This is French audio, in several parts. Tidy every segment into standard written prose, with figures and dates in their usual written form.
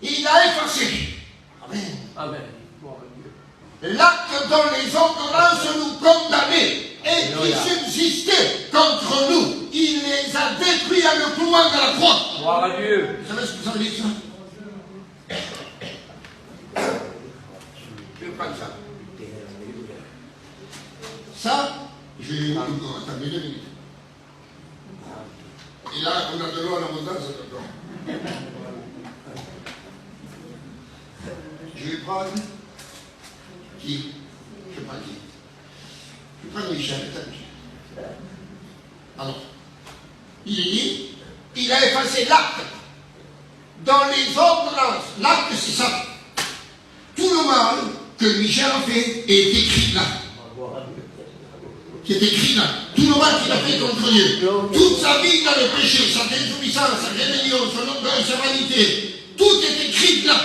Il a effacé. Amen. Amen. L'acte dont les ordonnances nous condamnaient et qui subsistaient contre nous, il les a détruits en le clouant à la croix. Gloire à Dieu. Vous savez ce que ça veut dire ça? Je vais prendre ça. Ça, attendez 2 minutes. Et là, on a de l'eau à l'abondance dedans. Je vais prendre qui? Je prends qui? Je prends Michel. Alors, il est dit, il a effacé l'acte dans les ordonnances. L'acte, c'est ça. Tout le mal que Michel a fait est écrit là. Qui est écrit là. Tout le mal qu'il a fait contre Dieu. Toute sa vie dans le péché, sa désobéissance, sa rébellion, son orgueil, sa vanité. Tout est écrit là.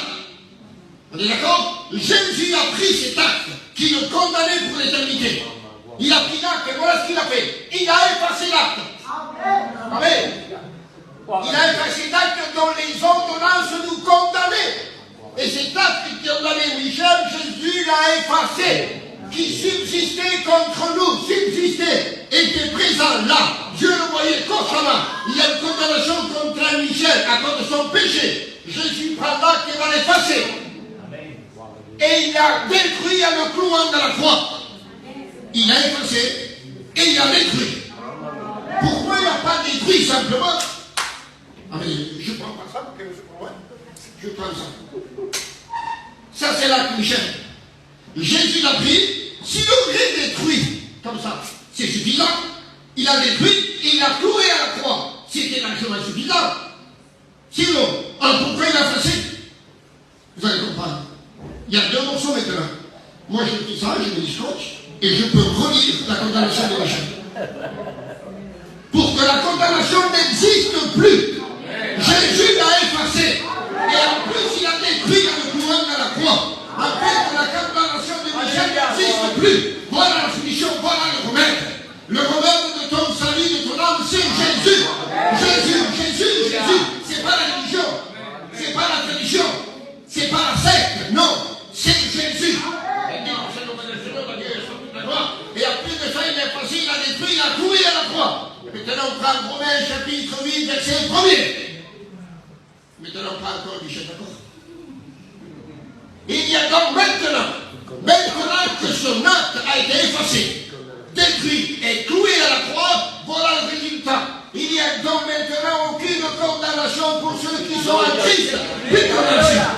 On est d'accord? Jésus a pris cet acte qui le condamnait pour l'éternité. Il a pris l'acte et voilà ce qu'il a fait. Il a effacé l'acte. Amen. Il a effacé l'acte dont les ordonnances nous condamnaient. Et cet acte qui condamnait Michel, Jésus l'a effacé. Qui subsistait contre nous, subsistait, était présent là. Dieu le voyait constamment. Il y a une condamnation contre Michel à cause de son péché. Jésus prend l'acte et va l'effacer. Et il a détruit en le clouant de la croix. Il a effacé et il a détruit. Pourquoi il n'a pas détruit simplement? Ah mais je prends pas ça, je prends ça. Ça c'est l'acte Michel. Jésus l'a pris. S'il aurait détruit comme ça, c'est suffisant. Il a détruit et il a cloué à la croix. C'était largement suffisant. Sinon, alors pourquoi il a effacé? Vous allez comprendre. Il y a 2 morceaux maintenant. Moi je dis ça, je me dis scotch, et je peux relire la condamnation de Michel. Pour que la condamnation n'existe plus. Jésus l'a effacé. Et en plus il a détruit en le clouant à la croix. Afin que la condamnation de Michel n'existe plus. Voilà la solution, voilà le remède. Le remède de ton salut, de ton âme, c'est Jésus. Jésus. C'est pas la religion. C'est pas la tradition. C'est pas la secte. Non. C'est Jésus. Et après de ça, il est passé, il a détruit, il a cloué à la croix. Maintenant, on prend Romains chapitre 8, verset 1er. Maintenant, on prend encore Michel, d'accord? Il y a donc maintenant que son acte a été effacé, détruit et cloué à la croix, voilà le résultat. Il n'y a donc maintenant aucune condamnation pour ceux qui sont en Christ. Plus de condamnation.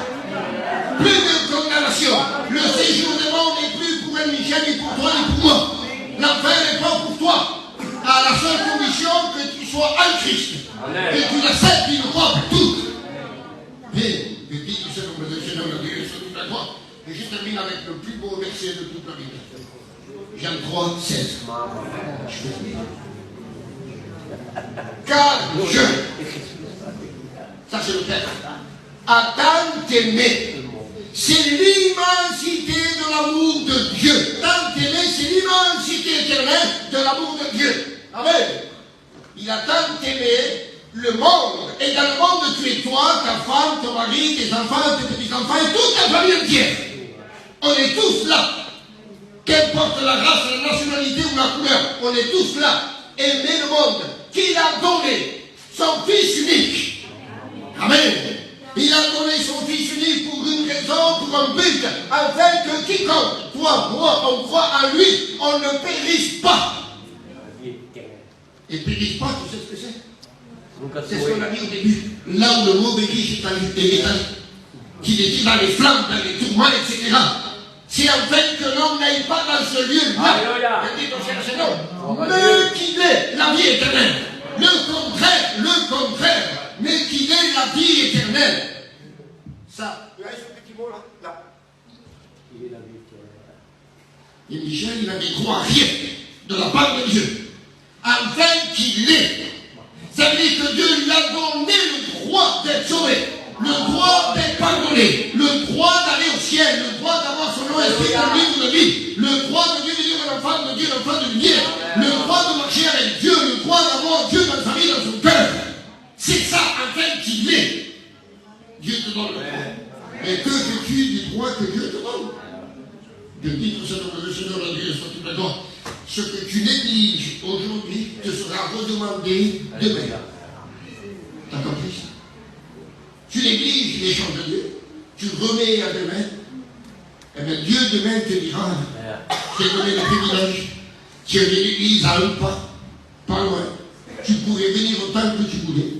Plus de condamnation. Le séjour du monde n'est plus pour un Michel, ni pour toi, ni pour moi. L'enfer n'est pas pour toi. À la seule condition que tu sois en Christ. Que tu l'acceptes une fois pour toutes. Et je dis que c'est comme le Seigneur de Dieu sur toute la croix. Et je termine avec le plus beau verset de toute la Bible. Jean 3, 16. Car Dieu, ça c'est le Père, a tant aimé. C'est l'immensité de l'amour de Dieu. Tant aimé, c'est l'immensité éternelle de l'amour de Dieu. Amen. Il a tant aimé le monde, et dans le monde tu es toi, ta femme, ton mari, tes enfants, tes petits-enfants, et toute ta famille entière. On est tous là. Qu'importe la race, la nationalité ou la couleur, on est tous là. Aimer le monde, qu'il a donné son Fils unique. Amen. Il a donné son Fils unique pour une raison, pour un but, afin que quiconque, toi, moi, on croit en lui, on ne périsse pas. Et périsse pas, tu sais ce que c'est? C'est ce qu'on a dit au début. Là où le mot béni est allé, qu'il était dans les flammes, dans les tourments, etc. C'est afin que l'homme n'aille pas dans ce lieu-là. Je dis au Seigneur, mais qu'il ait la vie éternelle. Le contraire, mais qu'il ait la vie éternelle. Ça, là, ce petit mot là. Il est la vie éternelle. Et Michel, il n'avait droit à rien de la part de Dieu. Afin qu'il ait. Ça veut dire que Dieu lui a donné le droit d'être sauvé, le droit d'être pardonné, le droit d'aller au ciel, le droit d'avoir son nom inscrit dans le livre de vie, le droit de devenir un enfant de Dieu, un enfant de lumière, le droit de marcher avec Dieu, le droit d'avoir Dieu dans sa vie, dans son cœur. C'est ça, afin qu'il ait. Dieu te donne le droit. Mais que fais-tu du droit que Dieu te donne? Je dis que le Seigneur a dit, d'accord, ce que tu négliges aujourd'hui te sera redemandé demain. T'as compris ça? Tu négliges les choses de Dieu, tu remets à demain, et bien Dieu demain te dira, je t'ai donné le privilège, tu es de l'église à un pas, pas loin. Tu pourrais venir autant que tu voulais.